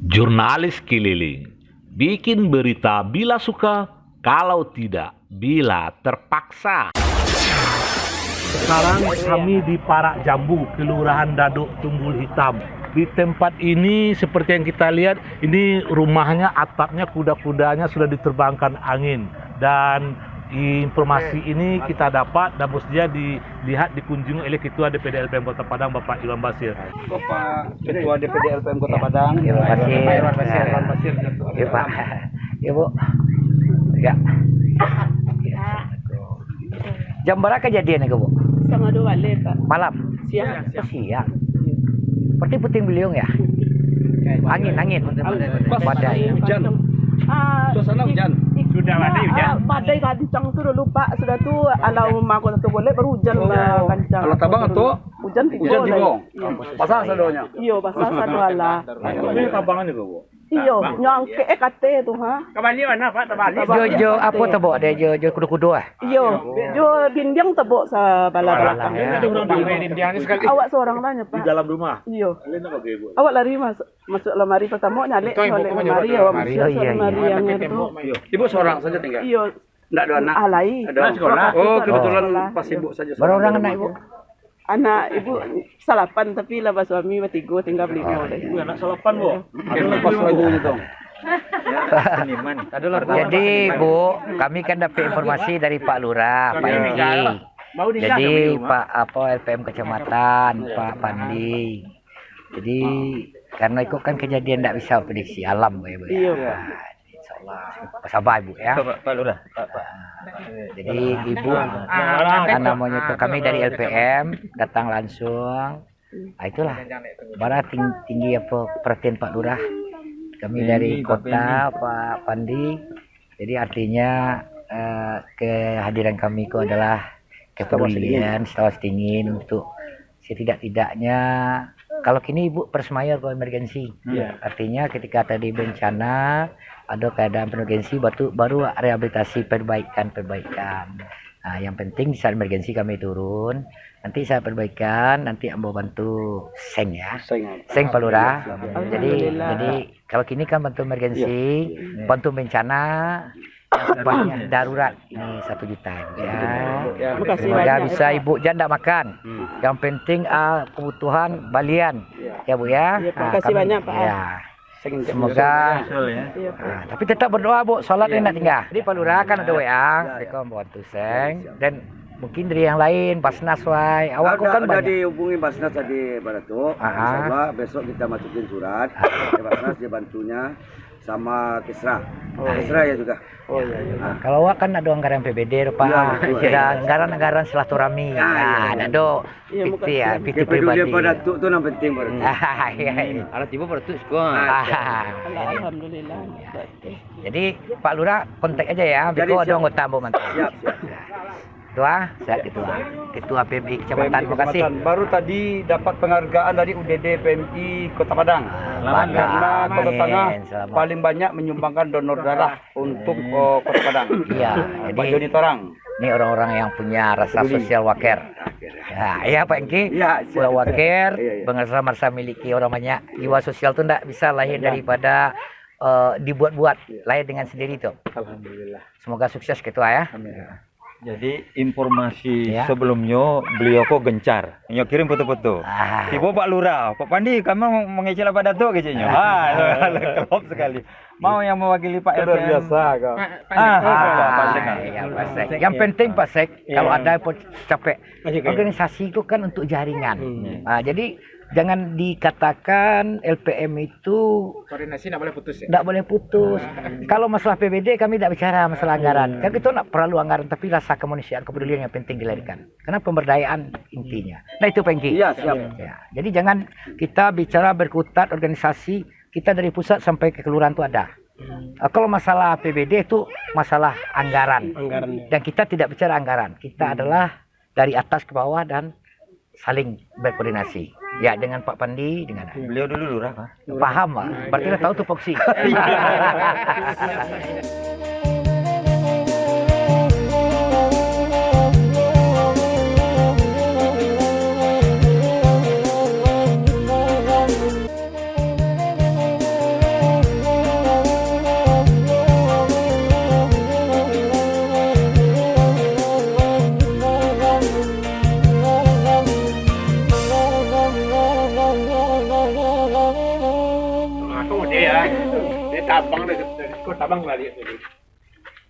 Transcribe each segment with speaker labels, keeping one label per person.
Speaker 1: Jurnalis keliling, bikin berita bila suka, kalau tidak bila terpaksa. Sekarang kami di Parak Jambu, Kelurahan Daduk Tumbul Hitam. Di tempat ini seperti yang kita lihat, ini rumahnya, atapnya, kuda-kudanya sudah diterbangkan angin. Dan informasi ini kita dapat dan mestinya dilihat dikunjungi oleh Ketua DPD LPM Kota Padang, Bapak Iwan Basir.
Speaker 2: Bapak Ketua DPD LPM Kota Padang.
Speaker 3: Terima kasih.
Speaker 2: Iwan Basir.
Speaker 3: Ya Pak. Ya Bu. Ya. Jam berapa kejadian Bu?
Speaker 4: Sama 2 balik Pak.
Speaker 3: Malam.
Speaker 4: Siang.
Speaker 3: Siang. Seperti puting beliung ya. Angin. Badai.
Speaker 2: Hujan. Suasana hujan.
Speaker 4: Sudah badai hujan. Badai kencang tu dulu Pak. Sudah tu alau rumah aku tu boleh baru hujan lah kencang.
Speaker 2: Kalau tabang atau
Speaker 4: hujan
Speaker 2: hujan di bawah. Pasang sadonya.
Speaker 4: Iyo pasal satu ala.
Speaker 1: Ini tabangan juga, Bu.
Speaker 4: Iyo nyangke kate tu ha.
Speaker 1: Kembali mana Pak? Tabali.
Speaker 3: Jo apa tebok dia jo kudu-kudu ah.
Speaker 4: Iyo jo dinding tebok sa bala belakang. Awak seorang tanya Pak.
Speaker 1: Di dalam rumah.
Speaker 4: Iyo.
Speaker 1: Kalian apa Ibu?
Speaker 4: Awak lari masuk lemari pertama nyalek oleh lemari awak masuk lemari yang itu.
Speaker 2: Ibu seorang saja tinggal.
Speaker 4: Iyo.
Speaker 2: Enggak ada anak.
Speaker 4: Alai.
Speaker 2: Ada sekolah. Oh, kebetulan pas ibu saja.
Speaker 3: Berapa orang anak Ibu?
Speaker 4: Anak ibu salapan tapi lah suami bertiga tinggal beli oleh.
Speaker 1: Ibu anak salapan, Bu.
Speaker 2: Ada lepas lagu itu.
Speaker 3: Jadi Bu, kami kan dapat informasi dari Pak Lurah, Pak Edi. Jadi Pak LPM Kecamatan, Pak Pandi. Jadi karena itu kan kejadian tidak bisa prediksi alam Bu ya Bu.
Speaker 4: Iya,
Speaker 3: Ya. Insyaallah sabar Bu ya.
Speaker 2: Pak Lurah.
Speaker 3: Jadi Ibu namanya itu kami dari LPM datang langsung. Nah, itulah bara tinggi apa perhatian Pak Lurah. Kami dari kota Pak Pandi. Jadi artinya kehadiran kami itu adalah kepedulian, setawas dingin untuk setidak-tidaknya kalau kini Ibu persemaya ke emergensi. Artinya ketika tadi bencana ada keadaan emergensi baru rehabilitasi perbaikan. Nah, yang penting di saat emergensi kami turun, nanti saya perbaikan, nanti ambo bantu seng ya. Seng Pak Lurah. Jadi kalau kini kan bantu emergensi, bantu bencana sifatnya darurat ini 1 juta ya. Semoga bisa Ibu jangan makan. Yang penting kebutuhan balian ya Bu ya.
Speaker 4: Terima kasih banyak Pak.
Speaker 3: Ya. Semoga tapi tetap berdoa Bu, sholat ini nak tinggal. Jadi Pak Lurah kan ada WA, mereka membantu seng dan mungkin dari yang lain Basnas wai. Awak kan
Speaker 5: udah
Speaker 3: banyak.
Speaker 5: dihubungi Basnas tadi pada tuh. Insyaallah besok kita masukin surat. Basnas dia bantunya sama Kisra. Kisra ya juga.
Speaker 4: Oh iya.
Speaker 3: Nah, kalau awak kan ada anggaran PBD Pak. Kira anggaran silaturahmi. Nah, ada do PT ya, PT pribadi.
Speaker 5: Peduli pada tuh yang penting baru.
Speaker 3: Iya.
Speaker 2: Alat ibu pada tuh sekolah.
Speaker 4: Alhamdulillah.
Speaker 3: Jadi Pak Lurah kontak aja ya. Biko ada anggota Bu mantap.
Speaker 5: Siap.
Speaker 3: Ketua PMI Kecamatan. Terima kasih.
Speaker 2: Baru tadi dapat penghargaan dari UDD PMI Kota Padang. Karena Kota Tengah paling banyak menyumbangkan donor darah untuk Kota Padang.
Speaker 3: Iya,
Speaker 2: Pak Joni Torang.
Speaker 3: Ini orang-orang yang punya rasa sosial waker. Ya, iya Pak Engki.
Speaker 5: Iya,
Speaker 3: Buat waker,
Speaker 5: Iya.
Speaker 3: merasa miliki orang banyak. Jiwa sosial itu tidak bisa lahir daripada dibuat-buat, lahir dengan sendiri tuh.
Speaker 2: Alhamdulillah.
Speaker 3: Semoga sukses Ketua ya.
Speaker 6: Jadi informasi
Speaker 3: Ya.
Speaker 6: sebelumnya beliau kok gencar. Nyo kirim foto-foto. Ibu Pak Lurah, Pak Pandi kamu mengecil apa datuk kecilnya. Klop sekali. Mau yang mewakili Pak
Speaker 2: Luar
Speaker 6: LPM.
Speaker 2: biasa kau.
Speaker 6: Pak Sek.
Speaker 3: Ya, Pak Sek. Yang penting Pak Sek, kalau ada capek. Organisasi itu kan untuk jaringan. Nah, jadi jangan dikatakan LPM itu
Speaker 2: Koordinasi tidak boleh putus ya.
Speaker 3: tidak boleh putus. Kalau masalah PBD kami tidak bicara masalah anggaran. Kan kita tidak perlu anggaran, tapi rasa kemanusiaan, kepedulian yang penting dilahirkan. Karena pemberdayaan intinya. Nah itu Pengki.
Speaker 5: Iya, siap.
Speaker 3: Ya, jadi jangan kita bicara berkutat organisasi kita dari pusat sampai ke kelurahan itu ada. Kalau masalah PBD itu masalah anggaran. Dan kita tidak bicara anggaran. Kita adalah dari atas ke bawah dan saling berkoordinasi. Ya dengan Pak Pandi, dengan
Speaker 6: Beliau dulu lurah, Pak.
Speaker 3: paham Pak. Berarti udah tahu tuh Foxy.
Speaker 7: cabang dari kota Bang lari itu.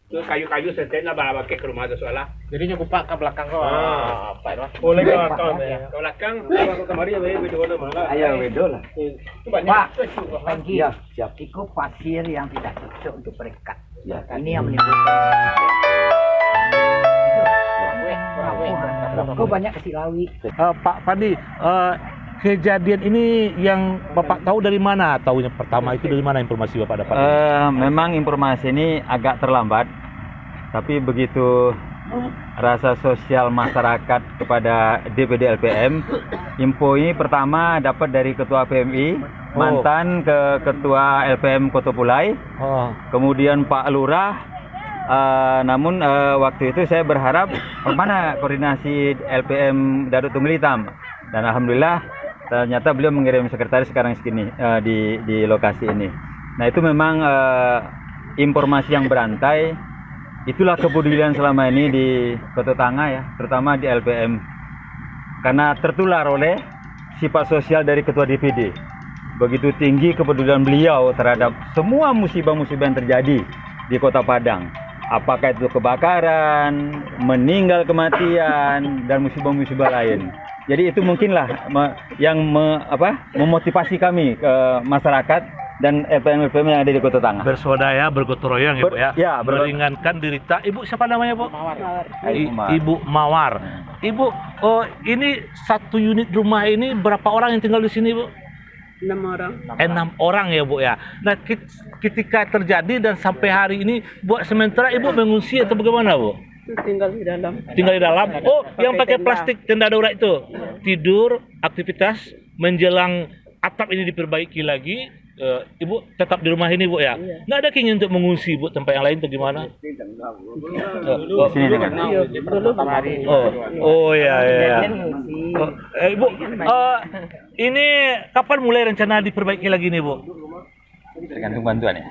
Speaker 7: Itu kayu-kayu setet lah bawa ke rumah itu soalnya.
Speaker 8: Jadi nyukup ke belakang kok. Apa itu?
Speaker 7: Boleh ke belakang. Ke belakang, kalau kemari ya video mana.
Speaker 2: Ayo wedo lah.
Speaker 7: Itu banyak.
Speaker 3: Pak, Pengki,
Speaker 2: Ya, siap.
Speaker 3: itu pasir yang tidak cocok untuk perekat.
Speaker 2: Ya,
Speaker 3: Ini yang menimbulkan. Kok banyak kesilawi.
Speaker 1: Pak Pandi, kejadian ini yang Bapak tahu dari mana? Tahunya pertama itu dari mana informasi Bapak dapat?
Speaker 6: Memang informasi ini agak terlambat, tapi begitu rasa sosial masyarakat kepada DPD LPM, info ini pertama dapat dari Ketua PMI, mantan ke Ketua LPM Kota Pulai, kemudian Pak Lurah. Namun waktu itu saya berharap mana koordinasi LPM Daduk Tunggul Hitam, dan alhamdulillah ternyata beliau mengirim sekretaris sekarang segini di lokasi ini. Nah itu memang informasi yang berantai. Itulah kepedulian selama ini di Kota Tangga ya, terutama di LPM, karena tertular oleh sifat sosial dari Ketua DPD. Begitu tinggi kepedulian beliau terhadap semua musibah-musibah yang terjadi di Kota Padang. Apakah itu kebakaran, meninggal kematian, dan musibah-musibah lain. Jadi itu mungkinlah yang memotivasi kami ke masyarakat dan LPM yang ada di Kota Tangga.
Speaker 1: Bersaudara, bergotong royong ya, Bu ya.
Speaker 6: Ya,
Speaker 1: meringankan derita. Ibu siapa namanya, Bu?
Speaker 6: Mawar.
Speaker 1: Ibu Mawar. Ibu, ini satu unit rumah ini berapa orang yang tinggal di sini, Bu?
Speaker 4: 6 orang.
Speaker 1: 6 orang ya, Bu ya. Nah, ketika terjadi dan sampai hari ini buat sementara Ibu mengungsi atau bagaimana, Bu?
Speaker 4: Tinggal di dalam.
Speaker 1: Tinggal di dalam. Oh, yang pakai plastik tenda darurat itu. Tidur, aktivitas menjelang atap ini diperbaiki lagi. Ibu tetap di rumah ini, Bu ya. Nggak ada keinginan untuk mengungsi, Bu, tempat yang lain atau gimana?
Speaker 6: Di sini dengan.
Speaker 1: Oh ya. Ibu, ini kapan mulai rencana diperbaiki lagi nih, Bu?
Speaker 6: Tergantung bantuan ya.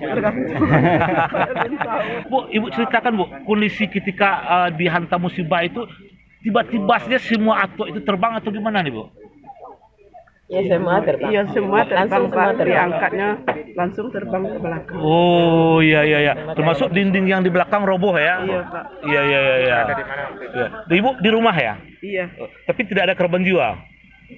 Speaker 1: Bu, Ibu ceritakan, Bu, kondisi ketika dihantam musibah itu tiba-tiba saja semua atap itu terbang atau gimana nih, Bu?
Speaker 4: Ya semua terbang. Iya semua terbang, Pak. Diangkatnya langsung terbang ke belakang.
Speaker 1: Oh iya. Termasuk dinding yang di belakang roboh ya?
Speaker 4: Iya, Pak.
Speaker 1: Iya. Iya. Ibu di rumah ya?
Speaker 4: Iya.
Speaker 1: Tapi tidak ada korban jiwa?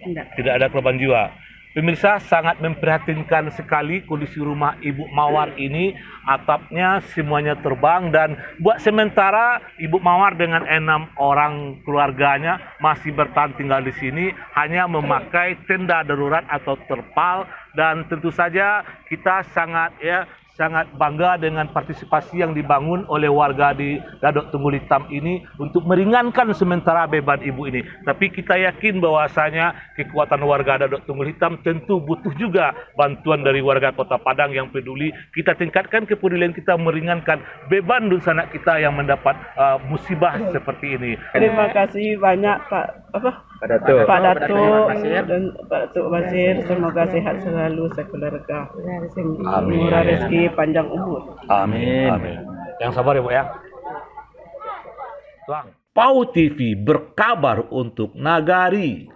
Speaker 4: Enggak.
Speaker 1: Tidak ada korban jiwa. Pemirsa, sangat memprihatinkan sekali kondisi rumah Ibu Mawar ini. Atapnya semuanya terbang, dan buat sementara Ibu Mawar dengan 6 orang keluarganya masih bertahan tinggal di sini, hanya memakai tenda darurat atau terpal. Dan tentu saja kita sangat bangga dengan partisipasi yang dibangun oleh warga di Daduk Tunggul Hitam ini untuk meringankan sementara beban ibu ini. Tapi kita yakin bahwasanya kekuatan warga Daduk Tunggul Hitam tentu butuh juga bantuan dari warga Kota Padang yang peduli. Kita tingkatkan kepedulian kita meringankan beban sanak kita yang mendapat musibah seperti ini.
Speaker 4: Terima kasih banyak Pak Datuk dan Pak Datuk Basir. Semoga sehat selalu sekeluarga. Murah rezeki, panjang umur.
Speaker 1: Amin. Yang sabar ya, Bu ya. Tuang. PAU TV berkabar untuk Nagari.